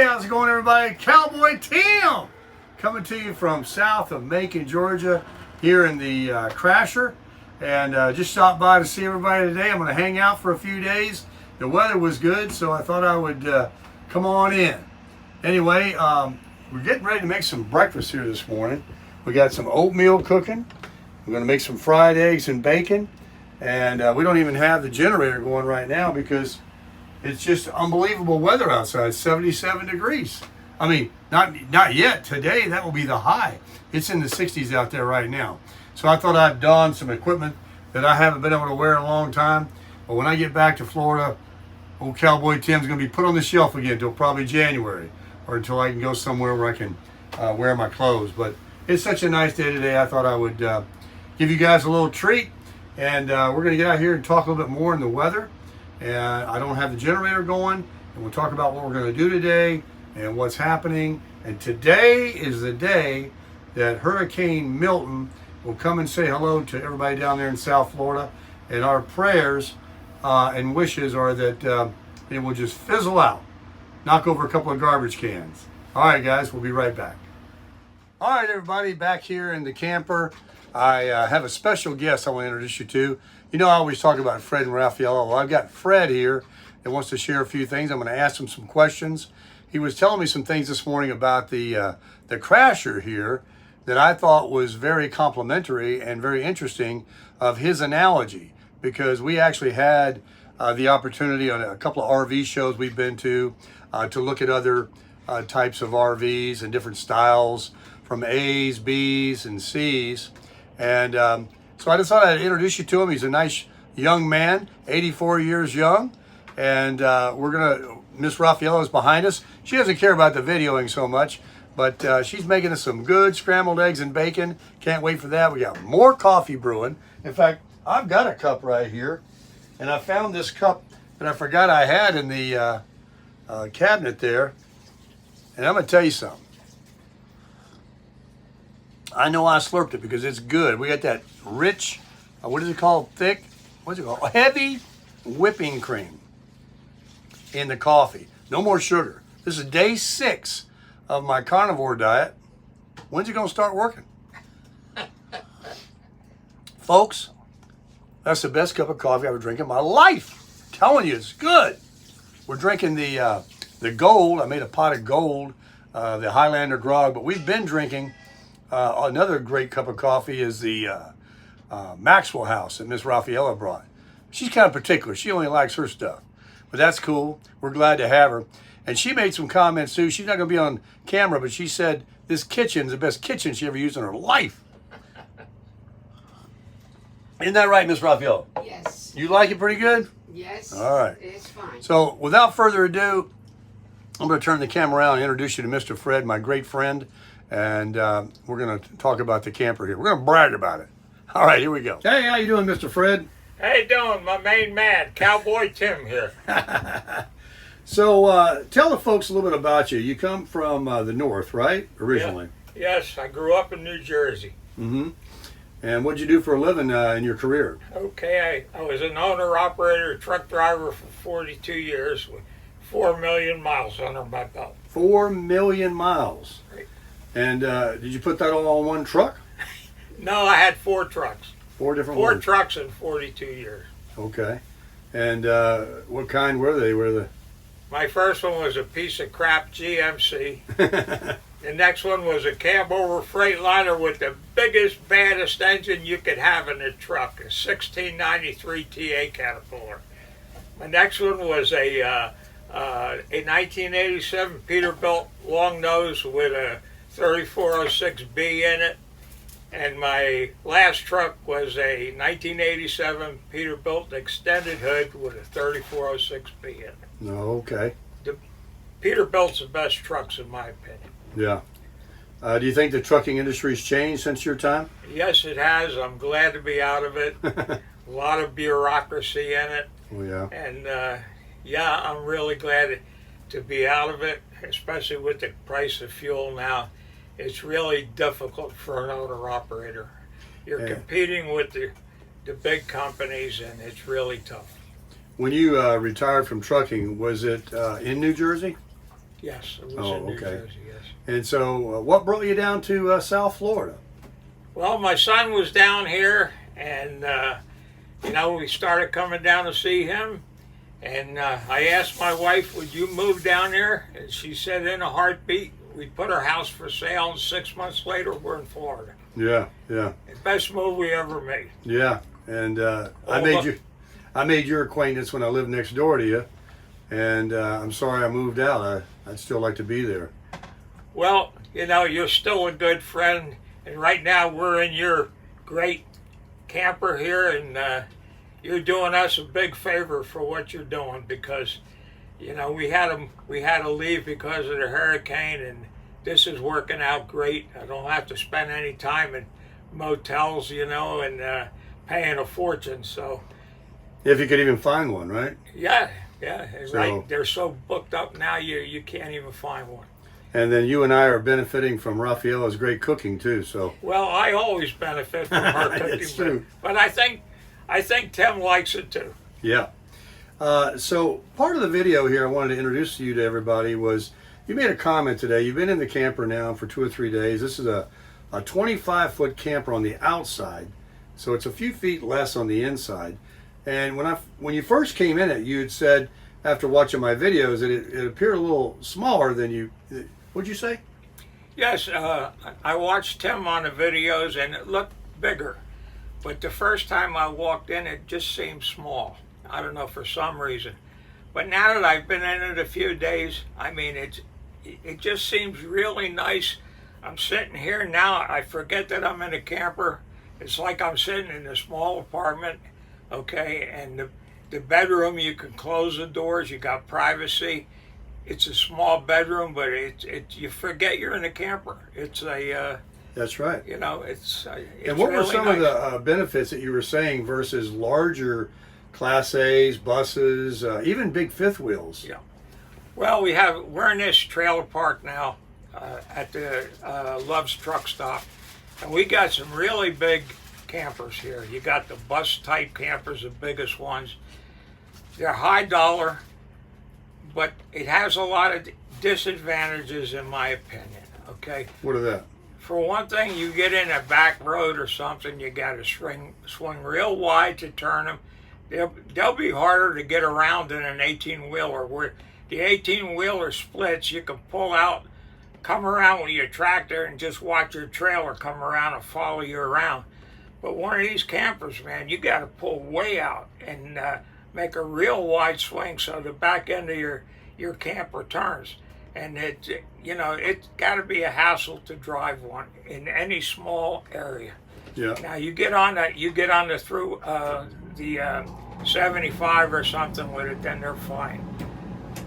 Hey, how's it going, everybody? Cowboy Tim coming to you from south of Macon, Georgia, here in the Crasher, and just stopped by to see everybody today. I'm going to hang out for a few days. The weather was good, so I thought I would come on in. Anyway, we're getting ready to make some breakfast here this morning. We got some oatmeal cooking. We're going to make some fried eggs and bacon, and we don't even have the generator going right now because it's just unbelievable weather outside, 77 degrees. I mean, not yet. Today, that will be the high. It's in the 60s out there right now. So I thought I'd don some equipment that I haven't been able to wear in a long time. But when I get back to Florida, old Cowboy Tim's going to be put on the shelf again until probably January, or until I can go somewhere where I can wear my clothes. But it's such a nice day today, I thought I would give you guys a little treat. And we're going to get out here and talk a little bit more in the weather. And I don't have the generator going, and we'll talk about what we're going to do today and what's happening. And today is the day that Hurricane Milton will come and say hello to everybody down there in South Florida. And our prayers and wishes are that it will just fizzle out, knock over a couple of garbage cans. All right, guys, we'll be right back. All right, everybody, back here in the camper. I have a special guest I want to introduce you to. You know, I always talk about Fred and Raffaello. Well, I've got Fred here that wants to share a few things. I'm going to ask him some questions. He was telling me some things this morning about the Crasher here that I thought was very complimentary and very interesting of his analogy, because we actually had the opportunity on a couple of RV shows we've been to look at other types of RVs and different styles from A's, B's, and C's. And so I just thought I'd introduce you to him. He's a nice young man, 84 years young. And Miss Raffaello is behind us. She doesn't care about the videoing so much, but she's making us some good scrambled eggs and bacon. Can't wait for that. We got more coffee brewing. In fact, I've got a cup right here. And I found this cup that I forgot I had in the cabinet there. And I'm going to tell you something. I know I slurped it because it's good. We got that rich, what is it called? Thick? What's it called? Heavy whipping cream in the coffee. No more sugar. This is day 6 of my carnivore diet. When's it going to start working? Folks, that's the best cup of coffee I've ever drank in my life. I'm telling you, it's good. We're drinking the Gold. I made a pot of Gold, the Highlander grog, but we've been drinking another great cup of coffee is the Maxwell House that Miss Raffaello brought. She's kind of particular. She only likes her stuff. But that's cool. We're glad to have her. And she made some comments too. She's not going to be on camera, but she said this kitchen's the best kitchen she ever used in her life. Isn't that right, Miss Raffaello? Yes. You like it pretty good? Yes. All right. It's fine. So without further ado, I'm going to turn the camera around and introduce you to Mr. Fred, my great friend. And we're going to talk about the camper here. We're going to brag about it. All right, here we go. Hey, how you doing, Mr. Fred? How you doing, my main man, Cowboy Tim here. So tell the folks a little bit about you. You come from the north, right, originally? Yeah. Yes, I grew up in New Jersey. Mm-hmm. And what'd you do for a living in your career? Okay, I was an owner-operator, truck driver for 42 years with 4 million miles under my belt. 4 million miles. Right. And did you put that all on one truck? No, I had 4 trucks. 4 different Four ones? trucks in 42 years. Okay. And what kind were they? My first one was a piece of crap GMC. The next one was a cab over Freightliner with the biggest, baddest engine you could have in a truck, a 1693 TA Caterpillar. My next one was a 1987 Peterbilt long nose with a 3406B in it, and my last truck was a 1987 Peterbilt extended hood with a 3406B in it. No, okay. The Peterbilt's the best trucks in my opinion. Yeah. Do you think the trucking industry's changed since your time? Yes, it has. I'm glad to be out of it. A lot of bureaucracy in it. Oh, yeah. And yeah, I'm really glad to be out of it, especially with the price of fuel now. It's really difficult for an owner-operator. You're competing with the big companies, and it's really tough. When you retired from trucking, was it in New Jersey? Yes, it was Oh, in New okay. Jersey, yes. And so, what brought you down to South Florida? Well, my son was down here, and we started coming down to see him. And I asked my wife, "Would you move down there?" And she said, "In a heartbeat." We put our house for sale, and 6 months later, we're in Florida. Yeah, yeah, The best move we ever made. yeah. And I made your acquaintance when I lived next door to you, and I'm sorry I moved out. I'd still like to be there. Well, you're still a good friend, and right now we're in your great camper here, and you're doing us a big favor for what you're doing, because we had to leave because of the hurricane, and this is working out great. I don't have to spend any time in motels, and paying a fortune. So If you could even find one, right? yeah, So- right. They're so booked up now, you can't even find one. And then you and I are benefiting from Raffaella's great cooking too. So Well, I always benefit from her cooking, It's true. but I think Tim likes it too. yeah. So part of the video here I wanted to introduce you to everybody was you made a comment today. You've been in the camper now for 2 or 3 days. This is a 25-foot camper on the outside, so it's a few feet less on the inside. And when you first came in it, you had said after watching my videos that it appeared a little smaller than you. What'd you say? Yes, I watched Tim on the videos and it looked bigger, but the first time I walked in, it just seemed small. I don't know, for some reason. But now that I've been in it a few days, I mean, it just seems really nice. I'm sitting here now, I forget that I'm in a camper. It's like I'm sitting in a small apartment, okay, and the bedroom, you can close the doors, you got privacy. It's a small bedroom, but you forget you're in a camper. It's That's right. it's And what were really some nice. of the benefits that you were saying versus larger Class A's, buses, even big fifth wheels? Yeah. Well, we're in this trailer park now at the Love's Truck Stop, and we got some really big campers here. You got the bus type campers, the biggest ones. They're high dollar, but it has a lot of disadvantages in my opinion. Okay. What are that? For one thing, you get in a back road or something, you got to swing real wide to turn them. They'll be harder to get around than an 18-wheeler. Where the 18-wheeler splits, you can pull out, come around with your tractor, and just watch your trailer come around and follow you around. But one of these campers, man, you got to pull way out and make a real wide swing so the back end of your camper turns. And it's got to be a hassle to drive one in any small area. Yeah. Now you get on the through the 75 or something with it, then they're fine.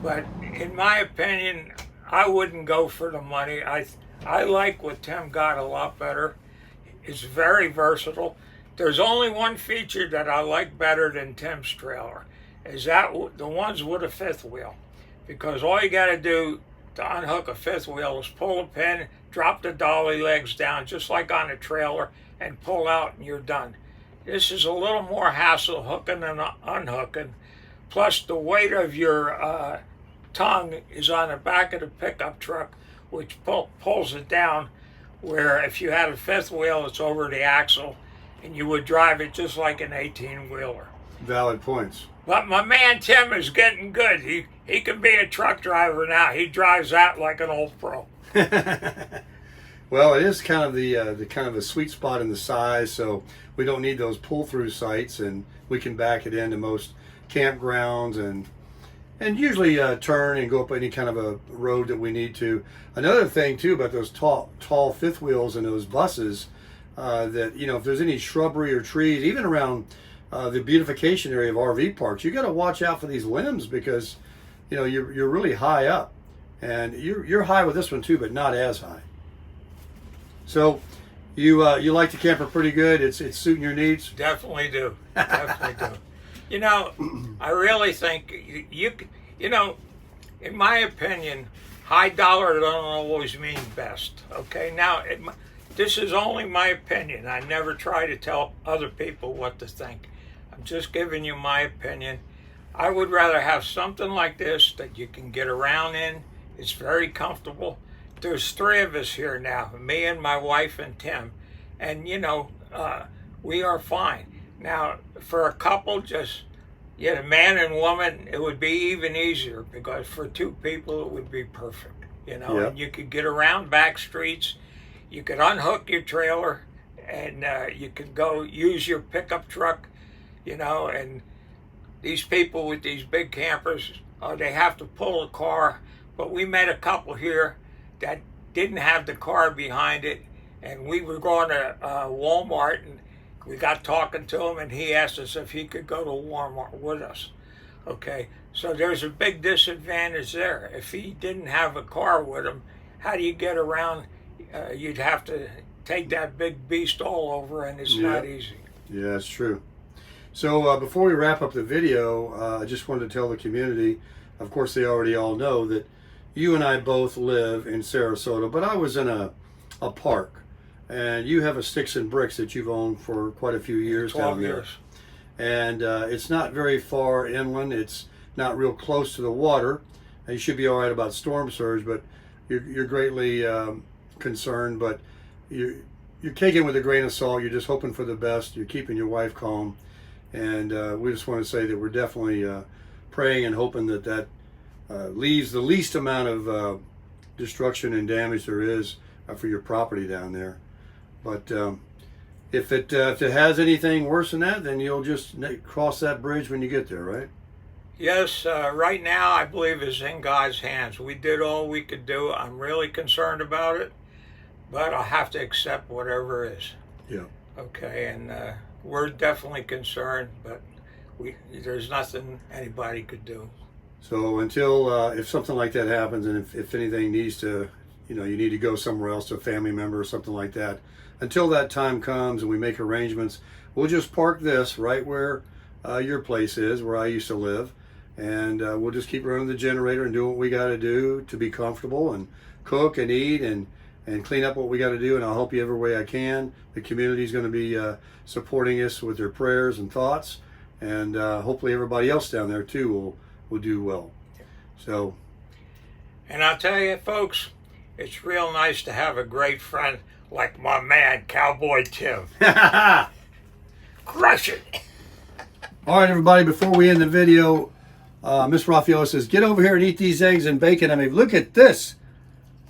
But in my opinion, I wouldn't go for the money. I like what Tim got a lot better. It's very versatile. There's only one feature that I like better than Tim's trailer, is that the ones with a fifth wheel, because all you got to do to unhook a fifth wheel is pull a pin, drop the dolly legs down just like on a trailer, and pull out and you're done. This is a little more hassle hooking and unhooking. Plus the weight of your tongue is on the back of the pickup truck, which pulls it down, where if you had a fifth wheel, it's over the axle, and you would drive it just like an 18-wheeler. Valid points. But my man Tim is getting good. He can be a truck driver now. He drives that like an old pro. Well, it is kind of the kind of a sweet spot in the size, so we don't need those pull-through sites, and we can back it into most campgrounds and usually turn and go up any kind of a road that we need to. Another thing too about those tall fifth wheels and those buses, that if there's any shrubbery or trees, even around the beautification area of RV parks, you got to watch out for these limbs, because you're really high up, and you're high with this one too, but not as high. So you like the camper pretty good. It's suiting your needs. Definitely do. Definitely do. I really think in my opinion, high dollar don't always mean best. Okay, now this is only my opinion. I never try to tell other people what to think. I'm just giving you my opinion. I would rather have something like this that you can get around in. It's very comfortable. There's 3 of us here now, me and my wife and Tim, and we are fine. Now, for a couple, just a man and woman, it would be even easier, because for 2 people it would be perfect. And you could get around back streets, you could unhook your trailer, and you could go use your pickup truck, and these people with these big campers, they have to pull a car. But we met a couple here that didn't have the car behind it, and we were going to Walmart, and we got talking to him, and he asked us if he could go to Walmart with us. Okay, so there's a big disadvantage there. If he didn't have a car with him, how do you get around? You'd have to take that big beast all over, and it's not easy. Yeah, that's true. So before we wrap up the video, I just wanted to tell the community, of course they already all know, that you and I both live in Sarasota, but I was in a park, and you have a Sticks and Bricks that you've owned for quite a few years 12 down there. years. And it's not very far inland. It's not real close to the water. And you should be all right about storm surge, but you're greatly concerned, but you're taking it with a grain of salt. You're just hoping for the best. You're keeping your wife calm. And we just want to say that we're definitely praying and hoping that leaves the least amount of destruction and damage there is for your property down there. But if it has anything worse than that, then you'll just cross that bridge when you get there, right? Yes, right now I believe it's in God's hands. We did all we could do. I'm really concerned about it, but I'll have to accept whatever is. Yeah. Okay, and we're definitely concerned, but there's nothing anybody could do. So until, if something like that happens, and if anything needs to, you need to go somewhere else to a family member or something like that, until that time comes and we make arrangements, we'll just park this right where your place is, where I used to live, and we'll just keep running the generator and do what we got to do to be comfortable and cook and eat and clean up what we got to do, and I'll help you every way I can. The community is going to be supporting us with their prayers and thoughts, and hopefully everybody else down there too will do well. So, and I'll tell you, folks, it's real nice to have a great friend like my man, Cowboy Tim. Crush it. All right, everybody, before we end the video, Miss Raffaello says, get over here and eat these eggs and bacon. I mean, look at this.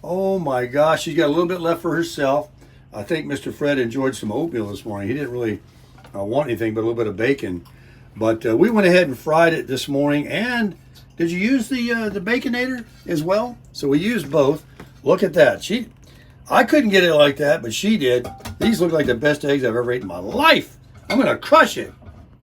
Oh my gosh, she's got a little bit left for herself. I think Mr. Fred enjoyed some oatmeal this morning. He didn't really want anything but a little bit of bacon. But we went ahead and fried it this morning. And did you use the Baconator as well? So we used both. Look at that. I couldn't get it like that, but she did. These look like the best eggs I've ever ate in my life. I'm going to crush it.